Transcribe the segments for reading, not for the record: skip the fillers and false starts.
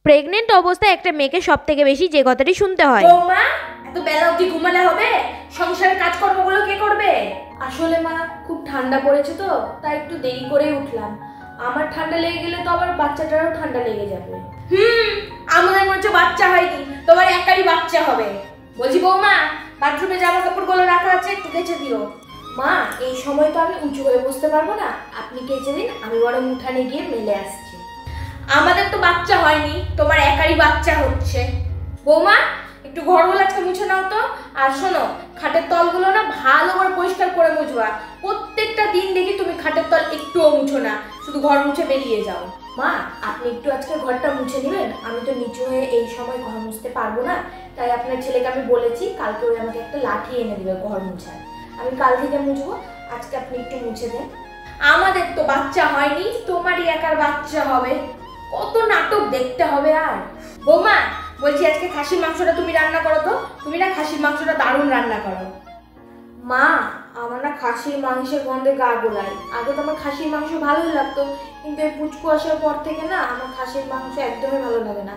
Pregnant অবস্থায় একটা মেয়েকে সবথেকে বেশি যে কথাটি শুনতে হয়, বৌমা এত বেলা অবধি ঘুমালে হবে? সংসারের কাজকর্মগুলো কে করবে? আসলে মা খুব ঠান্ডা পড়েছে তো, তাই একটু দেরি করেই উঠলাম। আমার ঠান্ডা লেগে গেলে তো আবার বাচ্চাটারও ঠান্ডা লেগে যাবে। আমাদের মনে হচ্ছে বাচ্চা হয়নি, তোমার একারই বাচ্চা হবে। বলছি বৌমা, বাথরুমে জামা কাপড়গুলো রাখা আছে, একটু কেচে দিও। মা এই সময় তো আমি উঁচু হয়ে বসতে পারবো না, আপনি কেচে দিন, আমি বরং উঠানে গিয়ে মেলে আসছি। আমাদের তো বাচ্চা হয়নি, তোমার একারই বাচ্চা হচ্ছে। বৌমা একটু ঘরগুলো আজকে মুছে নাও তো। আর শোনো, খাটের তলগুলো না ভালো করে পরিষ্কার করে মুছবা। প্রত্যেকটা দিন দেখি তুমি খাটের তল একটুও মুছো না, শুধু ঘর মুছে বেরিয়ে যাও। মা আপনি একটু আজকে ঘরটা মুছে নেবেন, আমি তো নিচু হয়ে এই সময় ঘর মুছতে পারবো না, তাই আপনার ছেলেকে আমি বলেছি কালকে ওই আমাকে একটা লাঠি এনে দেবে ঘর মুছার। আমি কাল থেকে মুছবো, আজকে আপনি একটু মুছে দেন। আমাদের তো বাচ্চা হয়নি, তোমারই একার বাচ্চা হবে। কত নাটক দেখতে হবে আর। বৌমা বলছি আজকে খাসির মাংসটা তুমি রান্না করো তো, তুমি না খাসির মাংসটা দারুণ রান্না করো। মা আমার না খাসির মাংসের গন্ধে গা গোলায়। আগে তো আমার খাসির মাংস ভালোই লাগতো, কিন্তু এই পুচকু আসার পর থেকে না আমার খাসির মাংস একদমই ভালো লাগে না।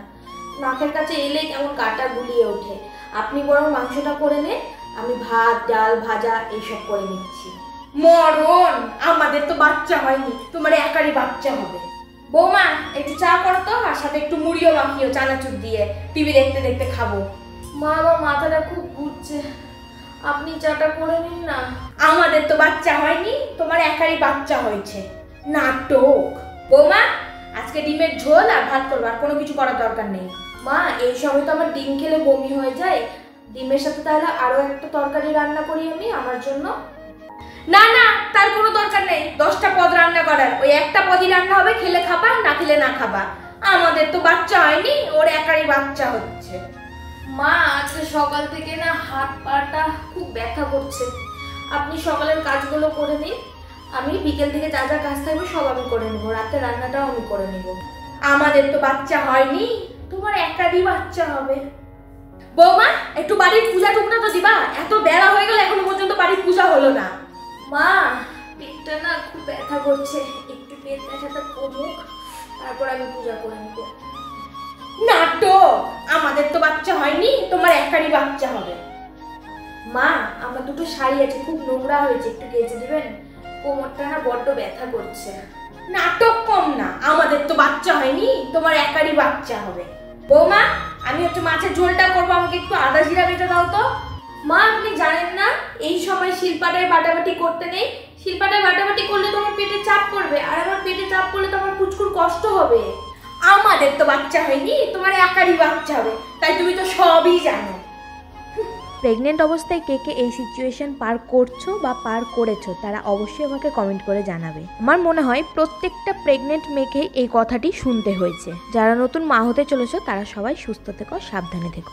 নাকের কাছে এলেই কেমন গাটা গুলিয়ে ওঠে। আপনি বরং মাংসটা করে নে, আমি ভাত ডাল ভাজা এইসব করে নিচ্ছি। মরণ, আমাদের তো বাচ্চা হয়নি, তোমার একারই বাচ্চা হবে। বৌমা একটু চা করো তো, আর সাথে একটু মুড়িও মাখিও চানাচুর দিয়ে, টিভি দেখতে দেখতে খাবো। মা আমার মাথাটা খুব ঘুরছে, আপনি চাটা করে নিন না। আমাদের তো বাচ্চা হয়নি, তোমার একারই বাচ্চা হয়েছে। নাটক। বৌমা আজকে ডিমের ঝোল আর ভাত করবো, আর কোনো কিছু করার দরকার নেই। মা এই সময় তো আমার ডিম খেলে বমি হয়ে যায়, ডিমের সাথে তাহলে আরো একটা তরকারি রান্না করি আমি আমার জন্য। না না, তার কোনো দরকার নেই 10টা পদ রান্না করার, ওই একটা পদই রান্না হবে, খেলে খাবা না খেলে না খাবা। আমাদের তো বাচ্চা হয়নি, ওর একারই বাচ্চা হচ্ছে। মা আজকে সকাল থেকে না হাত পাটা খুব ব্যথা করছে, আপনি সকালের কাজগুলো করে নিন, আমি বিকেল থেকে যা যা কাজ থাকবে সব আমি করে নেবো, রাতে রান্নাটাও আমি করে নেবো। আমাদের তো বাচ্চা হয়নি, তোমার একারই বাচ্চা হবে। বৌমা একটু বাড়ির পূজা টুকটা তো দিবা, এত বেলা হয়ে গেল এখনো পর্যন্ত বাড়ির পূজা হলো না। মা পেটটা না খুব ব্যথা করছে, একটু পেট ব্যথাটা কমুক, তারপর আমি পূজা করে নেব। নাটক, আমাদের তো বাচ্চা হয়নি, তোমার একারই বাচ্চা হবে। মা আমার দুটো শাড়ি আছে, খুব নোংরা হয়েছে, একটু কেচে দিবেন, কোমরটা না বড্ড ব্যথা করছে। নাটক কম না, আমাদের তো বাচ্চা হয়নি, তোমার একারই বাচ্চা হবে। বৌমা আমি হচ্ছে মাছের ঝোলটা করবো, আমাকে একটু আদা জিরা বেটে দাও তো। মা আপনি জানেন না এই সময় শিলপাটায় বাটাবাটি করতে নেই, শিলপাটায় বাটাবাটি করলে তোমার পেটে চাপ পড়বে, আর আমার পেটে চাপ পড়লে তো আমার পুচকুর কষ্ট হবে। আমাদের তো বাচ্চা হয়নি, তোমার একারই বাচ্চা হবে, তাই তুমি তো সবই জানো। প্রেগনেন্ট অবস্থায় কে কে এই সিচুয়েশন পার করছো বা পার করেছো তারা অবশ্যই আমাকে কমেন্ট করে জানাবে। আমার মনে হয় প্রত্যেকটা প্রেগনেন্ট মেয়েকে এই কথাটি শুনতে হয়েছে। যারা নতুন মা হতে চলেছো তারা সবাই সুস্থ থেকো, সাবধানে থেকো।